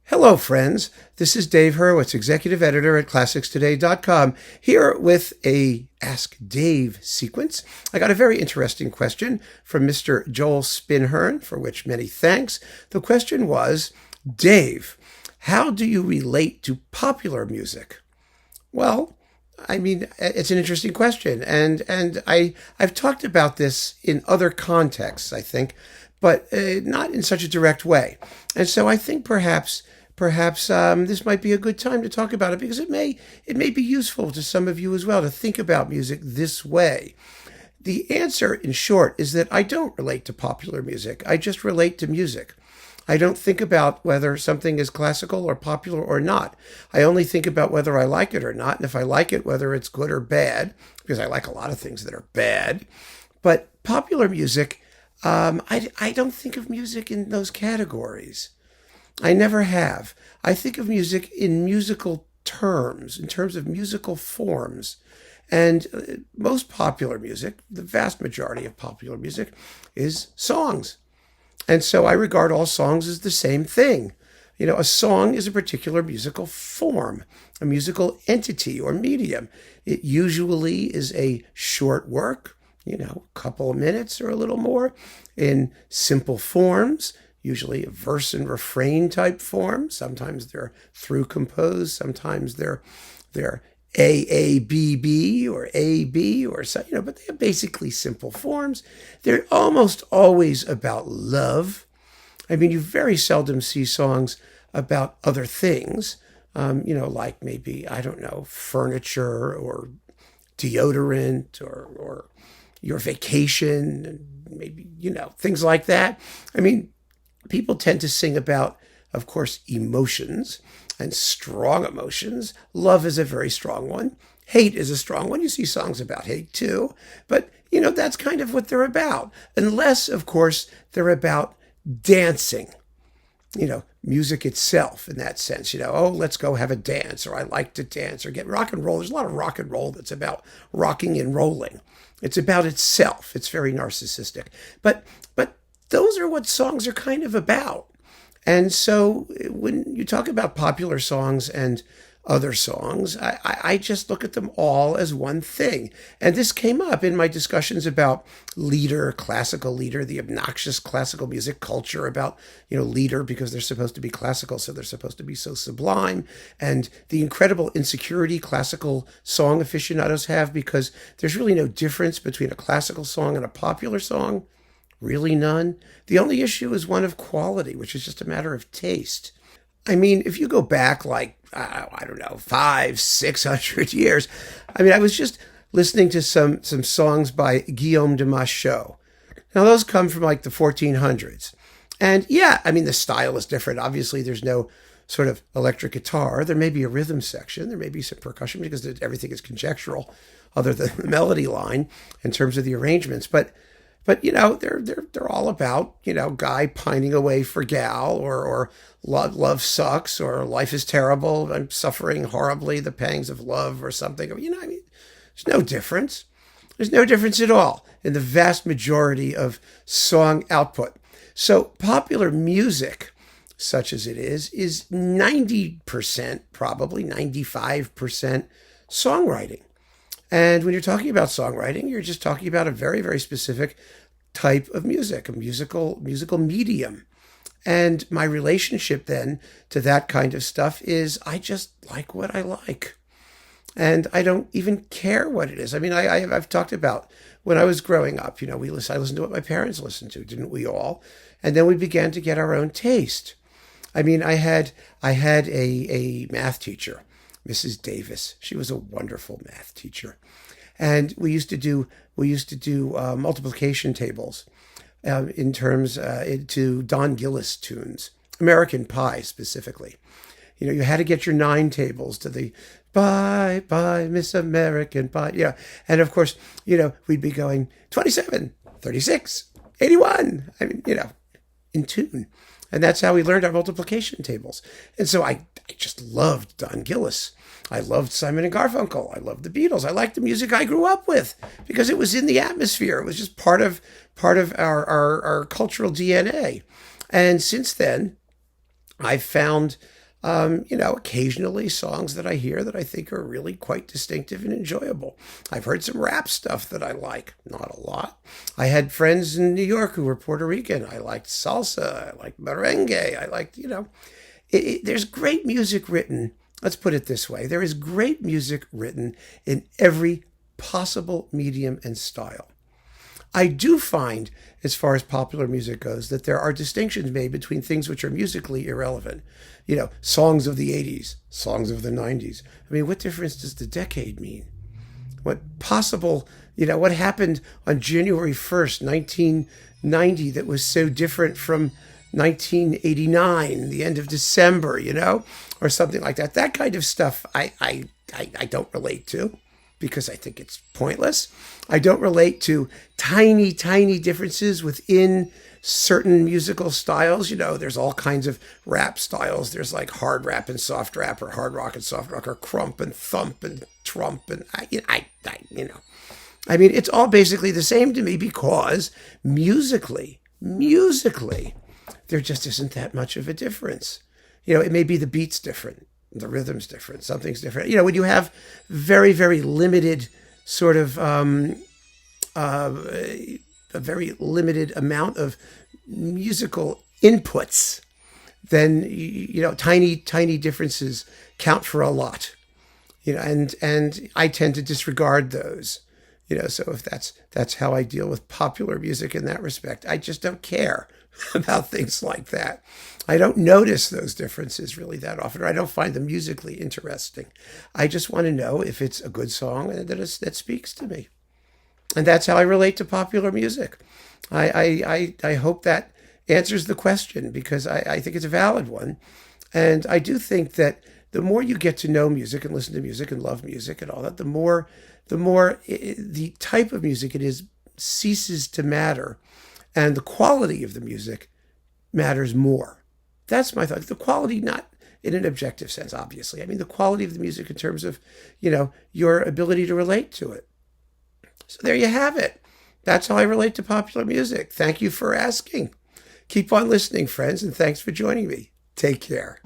Hello, friends. This is Dave Hurwitz, executive editor at ClassicsToday.com, here with a Ask Dave sequence. I got a very interesting question from Mr. Joel Spinhern, for which many thanks. The question was, Dave, how do you relate to popular music? Well, it's an interesting question, and I've talked about this in other contexts, I think, but not in such a direct way. And so I think perhaps this might be a good time to talk about it, because it may be useful to some of you as well to think about music this way. The answer, in short, is that I don't relate to popular music. I just relate to music. I don't think about whether something is classical or popular or not. I only think about whether I like it or not, and if I like it, whether it's good or bad, because I like a lot of things that are bad. But popular music, I don't think of music in those categories. I never have. I think of music in musical terms, in terms of musical forms. And most popular music, the vast majority of popular music, is songs. And so I regard all songs as the same thing. You know, a song is a particular musical form, a musical entity or medium. It usually is a short work, a couple of minutes or a little more, in simple forms, usually a verse and refrain type form. Sometimes they're through composed, sometimes they're AABB or AB or so, but they're basically simple forms. They're almost always about love. You very seldom see songs about other things, like maybe, furniture or deodorant or your vacation, and maybe, things like that. People tend to sing about, of course, emotions and strong emotions. Love is a very strong one. Hate is a strong one. You see songs about hate too. But, that's kind of what they're about. Unless, of course, they're about dancing. Music itself in that sense. Let's go have a dance, or I like to dance, or get rock and roll. There's a lot of rock and roll that's about rocking and rolling. It's about itself. It's very narcissistic. But those are what songs are kind of about. And so when you talk about popular songs and other songs, I just look at them all as one thing. And this came up in my discussions about Lieder, classical Lieder, the obnoxious classical music culture about, Lieder, because they're supposed to be classical, so they're supposed to be so sublime, and the incredible insecurity classical song aficionados have, because there's really no difference between a classical song and a popular song. Really none. The only issue is one of quality, which is just a matter of taste. If you go back 500-600 years, I was just listening to some songs by Guillaume Dimash show. Now those come from the 1400s. And the style is different. Obviously there's no sort of electric guitar. There may be a rhythm section. There may be some percussion, because everything is conjectural other than the melody line in terms of the arrangements. But they're all about, guy pining away for gal, or love sucks, or life is terrible, I'm suffering horribly, the pangs of love, or something. There's no difference. There's no difference at all in the vast majority of song output. So popular music, such as it is 90%, probably 95% songwriting. And when you're talking about songwriting, you're just talking about a very, very specific type of music, a musical medium. And my relationship then to that kind of stuff is I just like what I like. And I don't even care what it is. I've talked about when I was growing up, I listened to what my parents listened to, didn't we all? And then we began to get our own taste. I had a math teacher, Mrs. Davis. She was a wonderful math teacher. And we used to do multiplication tables in terms to Don Gillis tunes, American Pie specifically. You had to get your 9 tables to the bye, bye, Miss American Pie. Yeah. And of course, we'd be going 27, 36, 81, in tune. And that's how we learned our multiplication tables. And so I just loved Don Gillis. I loved Simon and Garfunkel. I loved the Beatles. I liked the music I grew up with because it was in the atmosphere. It was just part of our cultural DNA. And since then, I've found, occasionally songs that I hear that I think are really quite distinctive and enjoyable. I've heard some rap stuff that I like, not a lot. I had friends in New York who were Puerto Rican. I liked salsa. I liked merengue. I liked, there's great music written. Let's put it this way. There is great music written in every possible medium and style. I do find, as far as popular music goes, that there are distinctions made between things which are musically irrelevant. Songs of the 80s, songs of the 90s. I mean, what difference does the decade mean? What possible, what happened on January 1st, 1990 that was so different from 1989, the end of December, or something like that. That kind of stuff I don't relate to, because I think it's pointless. I don't relate to tiny, tiny differences within certain musical styles. There's all kinds of rap styles. There's like hard rap and soft rap, or hard rock and soft rock, or crump and thump and trump. And I mean, it's all basically the same to me, because musically, there just isn't that much of a difference. It may be the beat's different, the rhythm's different, something's different. When you have very, very limited sort of a very limited amount of musical inputs, then tiny, tiny differences count for a lot. And I tend to disregard those. So if that's how I deal with popular music in that respect, I just don't care about things like that. I don't notice those differences really that often, or I don't find them musically interesting. I just want to know if it's a good song and that speaks to me. And that's how I relate to popular music. I hope that answers the question, because I think it's a valid one. And I do think that the more you get to know music and listen to music and love music and all that, the more the type of music it is ceases to matter, and the quality of the music matters more. That's my thought. The quality, not in an objective sense, obviously. I mean, the quality of the music in terms of, your ability to relate to it. So there you have it. That's how I relate to popular music. Thank you for asking. Keep on listening, friends, and thanks for joining me. Take care.